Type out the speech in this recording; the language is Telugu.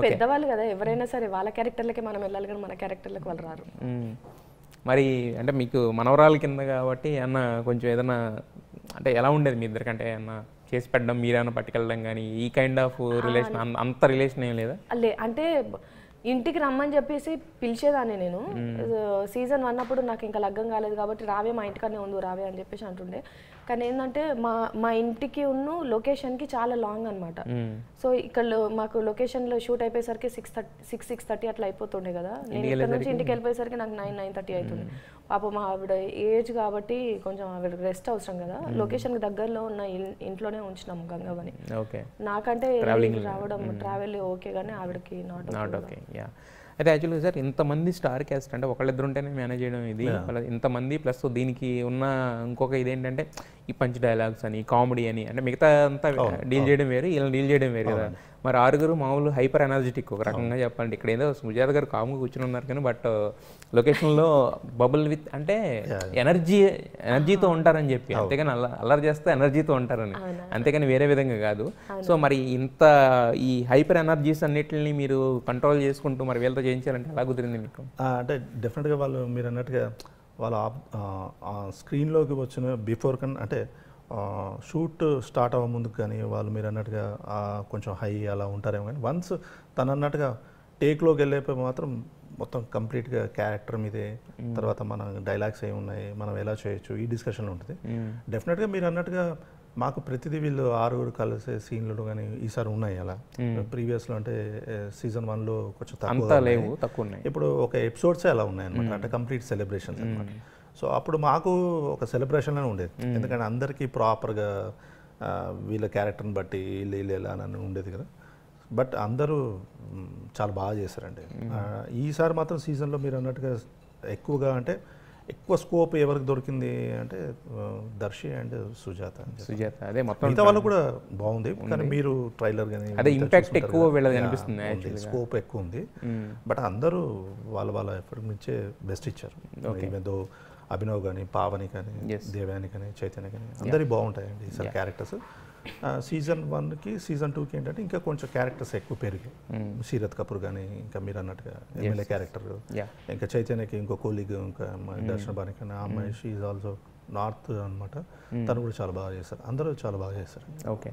పెద్దవాళ్ళు కదా, ఎవరైనా సరే వాళ్ళ క్యారెక్టర్లకే మనం వెళ్ళాలి కానీ మన క్యారెక్టర్లకు వాళ్ళు రారు. మరి అంటే మీకు మనవరాల కింద కాబట్టి అన్న కొంచెం ఏదైనా అంటే ఎలా ఉండేది మీ ఇద్దరికంటే అన్న చేసి పెట్టడం, మీరేమైనా పట్టుకెళ్ళడం కానీ ఈ కైండ్ ఆఫ్ రిలేషన్ అంత రిలేషన్ ఏం లేదా? అంటే ఇంటికి రమ్మని చెప్పేసి పిలిచేదాన్ని నేను. సీజన్ 1 అప్పుడు నాకు ఇంకా లగ్గం కాలేదు కాబట్టి రావే మా ఇంటికనే ఉంది రావే అని చెప్పేసి అంటుండే. కానీ ఏంటంటే మా ఇంటికి ఉన్న లొకేషన్కి చాలా లాంగ్ అనమాట. సో ఇక్కడ మాకు లొకేషన్లో షూట్ అయిపోయేసరికి 6:30 అట్లా అయిపోతుండే కదా. నేను ఇక్కడ నుంచి ఇంటికి వెళ్ళిపోయేసరికి నాకు 9:30 అవుతుంది. పాపం ఆవిడ ఏజ్ కాబట్టి కొంచెం ఆవిడ రెస్ట్ అవసరం కదా. లొకేషన్కి దగ్గరలో ఉన్న ఇంట్లోనే ఉంచినాము గంగవ్వని. నాకంటే రావడం ట్రావెల్ ఓకే కానీ ఆవిడకి నాట్ ఓకే. అయితే యాక్చువల్గా సార్ ఇంతమంది స్టార్ క్యాస్ట్ అంటే ఒకళ్ళిద్దరు ఉంటేనే మేనేజ్ చేయడం ఇది, ఇంతమంది ప్లస్ దీనికి ఉన్న ఇంకొక ఇదేంటంటే ఈ పంచ్ డైలాగ్స్ అని కామెడీ అని అంటే మిగతా అంతా డీల్ చేయడం వేరు, ఇలా డీల్ చేయడం వేరు కదా. మరి 6 మామూలు హైపర్ ఎనర్జెటిక్ ఒక రకంగా చెప్పాలంటే. ఇక్కడ ఏదో సుజాత గారు కాముగా కూర్చొని ఉన్నారు కానీ బట్ లొకేషన్లో బబుల్ విత్ అంటే ఎనర్జీతో ఉంటారని చెప్పి, అంతేగాని అల్లరి చేస్తే ఎనర్జీతో ఉంటారని, అంతేగాని వేరే విధంగా కాదు. సో మరి ఇంత ఈ హైపర్ ఎనర్జీస్ అన్నిటిని మీరు కంట్రోల్ చేసుకుంటూ మరి వీళ్ళతో చేయించాలంటే ఎలా కుదిరింది మీకు? అంటే డెఫినెట్గా వాళ్ళు మీరు అన్నట్టుగా వాళ్ళ స్క్రీన్లోకి వచ్చిన బిఫోర్ కన్నా అంటే షూట్ స్టార్ట్ అవ్వ ముందుకు కానీ వాళ్ళు మీరు అన్నట్టుగా కొంచెం హై అలా ఉంటారేమో. కానీ వన్స్ తను అన్నట్టుగా టేక్లోకి వెళ్ళేపోయి మాత్రం మొత్తం కంప్లీట్గా క్యారెక్టర్ మీదే, తర్వాత మన డైలాగ్స్ ఏమి ఉన్నాయి, మనం ఎలా చేయొచ్చు, ఈ డిస్కషన్ ఉంటుంది. డెఫినెట్గా మీరు అన్నట్టుగా మాకు ప్రతిదీ వీళ్ళు 6 కలిసే సీన్లు కానీ ఈసారి ఉన్నాయి. అలా ప్రీవియస్లో అంటే సీజన్ 1లో కొంచెం తక్కువ ఉన్నాయి. ఇప్పుడు ఒక ఎపిసోడ్సే అలా ఉన్నాయి అనమాట, అంటే కంప్లీట్ సెలబ్రేషన్స్ అనమాట. సో అప్పుడు మాకు ఒక సెలబ్రేషన్లోనే ఉండేది, ఎందుకంటే అందరికీ ప్రాపర్గా వీళ్ళ క్యారెక్టర్ని బట్టి వీళ్ళు ఎలా అని ఉండేది కదా. బట్ అందరూ చాలా బాగా చేశారండి. ఈసారి మాత్రం సీజన్లో మీరు అన్నట్టుగా ఎక్కువగా అంటే ఎక్కువ స్కోప్ ఎవరికి దొరికింది అంటే దర్శి అండ్ సుజాత. అదే మొత్తం మిగతా వాళ్ళు కూడా బాగుంది, కానీ మీరు ట్రైలర్ కానీ అదే ఇంపాక్ట్ ఎక్కువ వీళ్ళది అనిపిస్తుంది, స్కోప్ ఎక్కువ ఉంది. బట్ అందరూ వాళ్ళ ఎఫర్ట్ నుంచే బెస్ట్ ఇచ్చారు. ఏదో అభినవ్ కానీ, పావని కానీ, దేవ్యాని కానీ, చైతన్య కానీ అందరి బాగుంటాయండి ఈసారి క్యారెక్టర్స్. సీజన్ 1కి సీజన్ 2కి ఏంటంటే ఇంకా కొంచెం క్యారెక్టర్స్ ఎక్కువ పెరిగాయి. శరత్ కపూర్ కానీ, ఇంకా మీరు అన్నట్టుగా ఎమ్మెల్యే క్యారెక్టర్, ఇంకా చైతన్యకి ఇంకో కోలీగ్, ఇంకా దర్శన బాని కానీ ఆ అమ్మాయి షీ ఈజ్ ఆల్సో నార్త్ అనమాట, తను కూడా చాలా బాగా చేశారు. అందరూ చాలా బాగా చేశారు. ఓకే.